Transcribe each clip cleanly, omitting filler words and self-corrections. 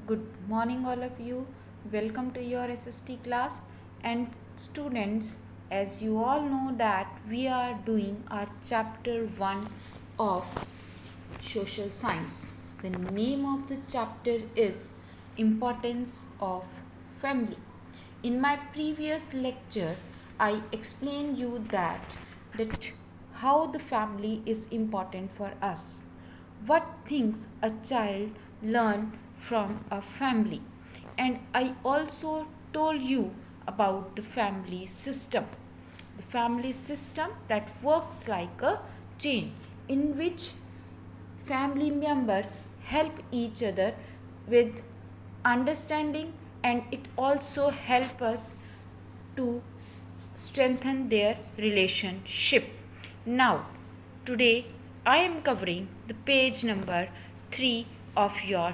Good morning, all of you. Welcome to your SST class. And students, as you all know that we are doing our chapter 1 of social science. The name of the chapter is Importance of Family. In my previous lecture, I explained you that how the family is important for us, what things a child learn from a family, and I also told you about the family system that works like a chain in which family members help each other with understanding, and it also help us to strengthen their relationship. Now, today I am covering the page number 3 of your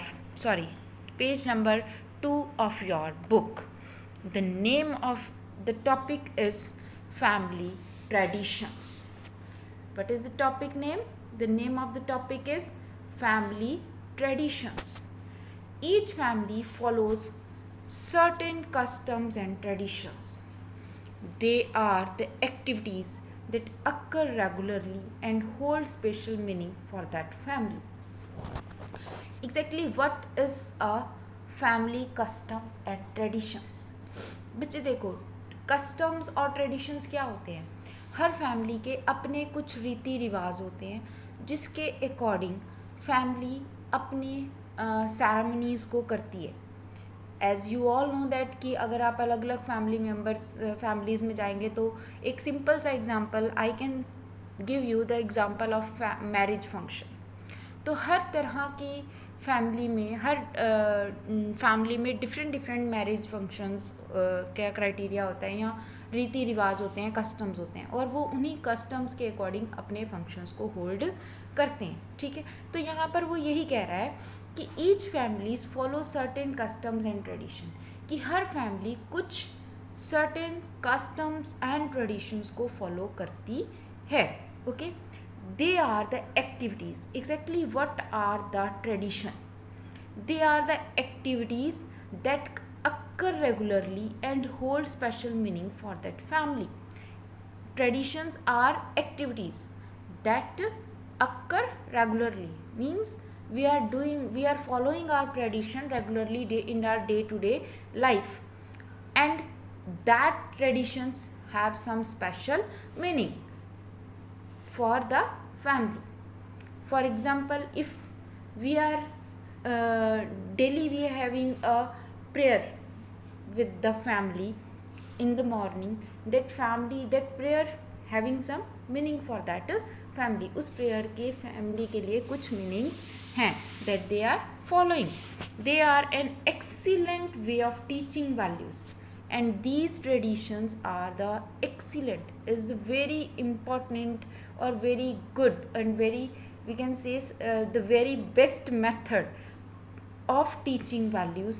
page number 2 of your book. The name of the topic is family traditions. What is the topic name? The name of the topic is family traditions. Each family follows certain customs and traditions. They are the activities that occur regularly and hold special meaning for that family. Exactly what is a family customs and traditions? बच्चे देखो, customs और traditions क्या होते हैं? हर family के अपने कुछ रीति रिवाज होते हैं जिसके अकॉर्डिंग फैमिली अपनी सेरेमनीज़ को करती है. As you all know that कि अगर आप अलग अलग फैमिलीज़ में जाएंगे तो एक सिंपल सा example I can give you the example of marriage function. तो हर तरह की फैमिली में डिफरेंट मैरिज फंक्शंस क्या क्राइटेरिया होता है, या रीति रिवाज होते हैं, कस्टम्स होते हैं, और वो उन्हीं कस्टम्स के अकॉर्डिंग अपने फंक्शंस को होल्ड करते हैं. ठीक है, तो यहाँ पर वो यही कह रहा है कि each families follow certain customs and tradition, कि हर फैमिली कुछ सर्टेन कस्टम्स एंड ट्रेडिशंस को फॉलो करती है. Okay, they are the activities. Exactly what are the tradition? They are the activities that occur regularly and hold special meaning for that family. Traditions are activities that occur regularly, means we are following our tradition regularly in our day to day life, and that traditions have some special meaning for the family. For example, if we are daily we are having a prayer with the family in the morning, that prayer having some meaning for that family. उस prayer के family के लिए कुछ meanings हैं that they are following. They are an excellent way of teaching values, and these traditions are the excellent, is the very important or very good, and very, we can say, the very best method of teaching values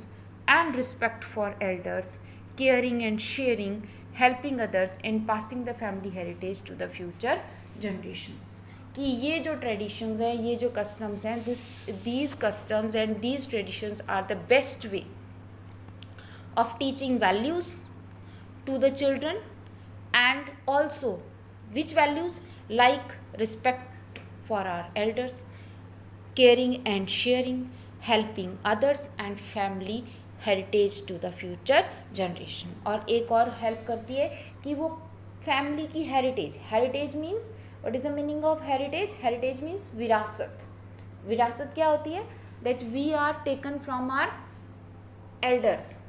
and respect for elders, caring and sharing, helping others, and passing the family heritage to the future generations. कि ये जो traditions हैं, ये जो customs हैं, these customs and these traditions are the best way of teaching values to the children, and also which values, like respect for our elders, caring and sharing, helping others, and family heritage to the future generation. और एक और help करती है कि वो family की heritage means, what is the meaning of heritage means विरासत क्या होती है? That we are taken from our elders.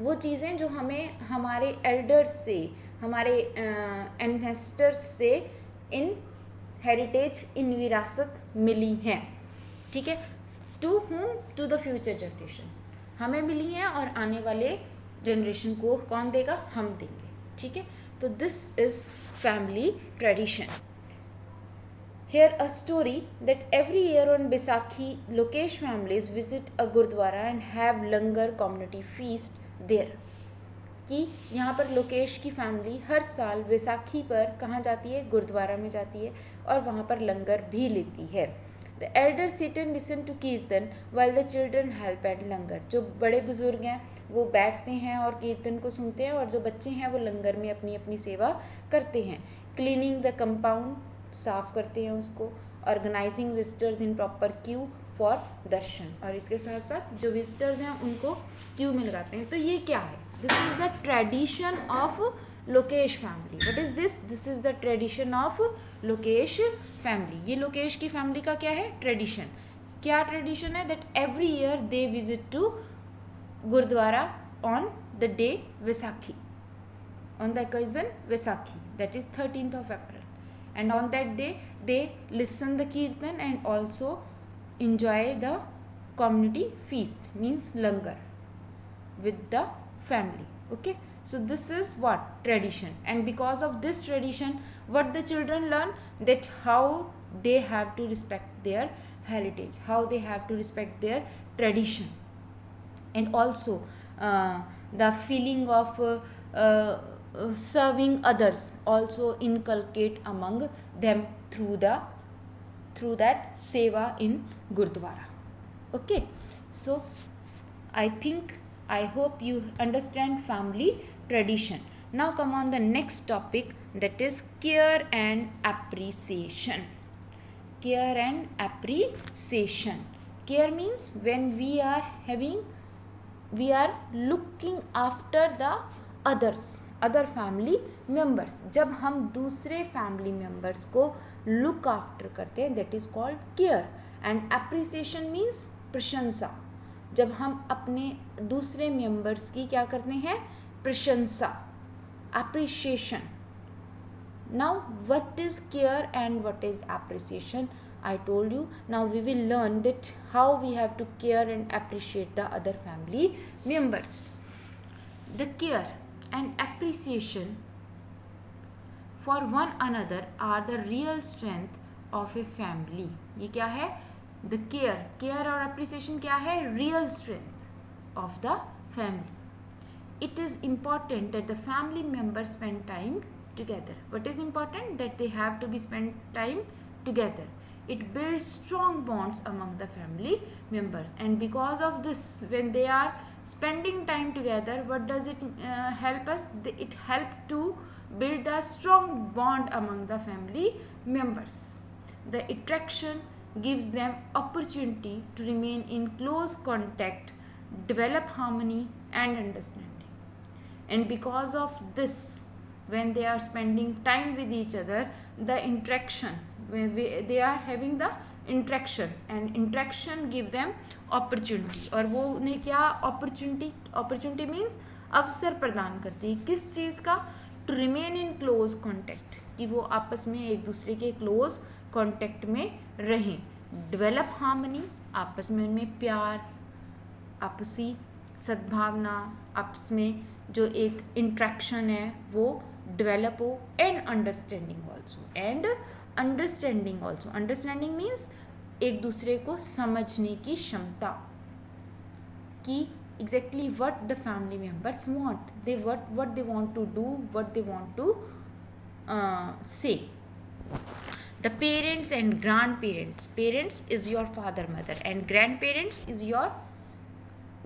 वो चीज़ें जो हमें हमारे एल्डर्स से, हमारे एंसेस्टर्स से इन हेरिटेज, इन विरासत मिली हैं. ठीक है, to whom, to the future generation, हमें मिली हैं और आने वाले जनरेशन को कौन देगा? हम देंगे. ठीक है, तो this is family tradition. Here a story that every year on Baisakhi, Lokesh families visit a Gurdwara and have langar community feast there. कि यहाँ पर लोकेश की फैमिली हर साल बैसाखी पर कहाँ जाती है? गुरुद्वारा में जाती है, और वहाँ पर लंगर भी लेती है. The elder sit and listen to kirtan while the children help and langar, जो बड़े बुजुर्ग हैं वो बैठते हैं और कीर्तन को सुनते हैं, और जो बच्चे हैं वो लंगर में अपनी अपनी सेवा करते हैं। क्लीनिंग द कंपाउंड, साफ करते हैं उसको। Organising visitors in proper queue for darshan, और इसके साथ साथ जो विजिटर्स हैं उनको क्यू में लगाते हैं। तो ये क्या है? This is the tradition of Lokesh family. What is this? This is the tradition of Lokesh family. ये लोकेश की फैमिली का क्या है? ट्रेडिशन। क्या ट्रेडिशन है? That every year they visit to gurdwara on the day Vaisakhi, on the occasion Vaisakhi, that is 13th of April, and on that day they listen the kirtan and also enjoy the community feast, means langar with the family. Okay, so this is what? Tradition. And because of this tradition, what the children learn? That how they have to respect their heritage, how they have to respect their tradition, and also the feeling of serving others also inculcate among them through that seva in Gurdwara. Okay, so I hope you understand family tradition. Now come on the next topic, that is care and appreciation. Care and appreciation. Care means when we are looking after the other family members. जब हम दूसरे family members को look after करते हैं, that is called care. And appreciation means प्रशंसा। जब हम अपने दूसरे मेम्बर्स की क्या करते हैं? प्रशंसा, appreciation. Now what is care and what is appreciation? I told you. Now we will learn that how we have to care and appreciate the other family members. The care and appreciation for one another are the real strength of a family. ये क्या है? The care और appreciation क्या है? Real strength of the family. It is important that the family members spend time together. What is important? That they have to be spend time together. It builds strong bonds among the family members, and because of this, when they are spending time together, what does it help us? It help to build a strong bond among the family members. The attraction gives them opportunity to remain in close contact, develop harmony and understanding. And because of this, when they are spending time with each other, the interaction, they are having the interaction, and interaction give them opportunity. और वो उन्हें क्या opportunity means अवसर प्रदान करती है। किस चीज़ का? to remain in close contact, कि वो आपस में एक दूसरे के close contact में रहें। develop harmony, आपस में उनमें प्यार, आपसी सद्भावना, आपस में जो एक interaction है वो develop हो। and understanding also, understanding means एक दूसरे को समझने की क्षमता, कि exactly what the family members want, what they want to do, what they want to say. The parents and grandparents, parents is your father mother and grandparents is your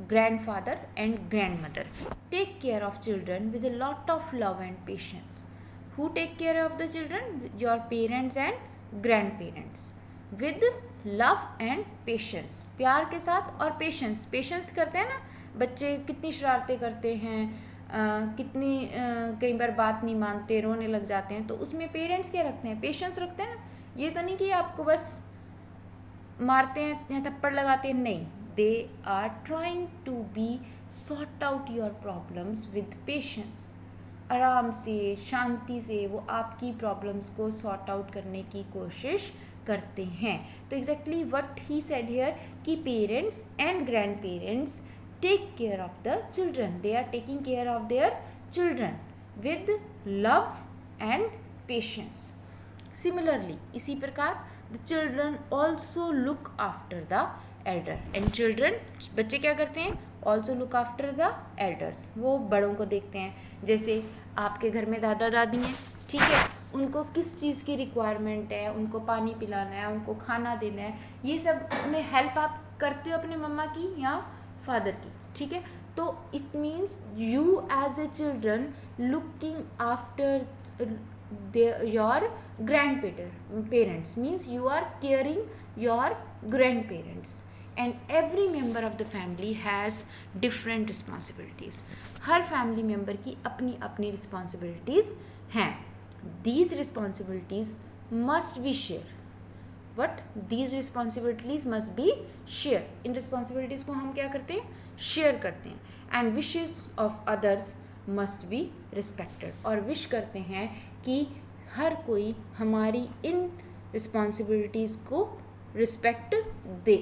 grandfather and grandmother, take care of children with a lot of love and patience. Who take care of the children? Your parents and grandparents, with love and patience, प्यार के साथ और patience करते हैं ना बच्चे, कितनी शरारतें करते हैं, कितनी कई बार बात नहीं मानते, रोने लग जाते हैं, तो उसमें पेरेंट्स क्या रखते हैं? पेशेंस रखते हैं ना। ये तो नहीं कि आपको बस मारते हैं या थप्पड़ लगाते हैं, नहीं, they are trying to be sort out your problems with patience. आराम से, शांति से वो आपकी प्रॉब्लम्स को सॉर्ट आउट करने की कोशिश करते हैं। तो exactly what he said here, कि parents and grandparents take care of the children, they are taking care of their children with love and patience. Similarly, इसी प्रकार the children also look after the elder, and children, बच्चे क्या करते हैं? Also look after the elders, वो बड़ों को देखते हैं। जैसे आपके घर में दादा दादी हैं, ठीक है, उनको किस चीज़ की रिक्वायरमेंट है, उनको पानी पिलाना है, उनको खाना देना है, ये सब में हेल्प आप करते हो अपने मम्मा की या फादर की, ठीक है। तो it means you as a children looking after your grand parents means you are caring your grand parents and every member of the family has different responsibilities. हर फैमिली मेम्बर की अपनी अपनी रिस्पॉन्सिबिलिटीज़ हैं. These responsibilities must be shared. What? These responsibilities must be shared. इन responsibilities को हम क्या करते हैं, शेयर करते हैं. And wishes of others must be respected. और विश करते हैं कि हर कोई हमारी इन रिस्पॉन्सिबिलिटीज़ को रिस्पेक्ट दे,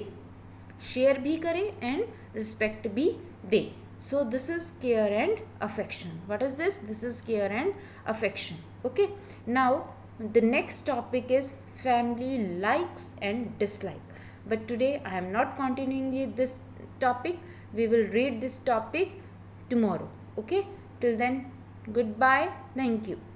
शेयर भी करे एंड रिस्पेक्ट भी दे. So this is care and affection. What is this? This is care and affection. Okay, now the next topic is family likes and dislike. But today I am not continuing this topic. We will read this topic tomorrow. Okay, till then, goodbye. Thank you.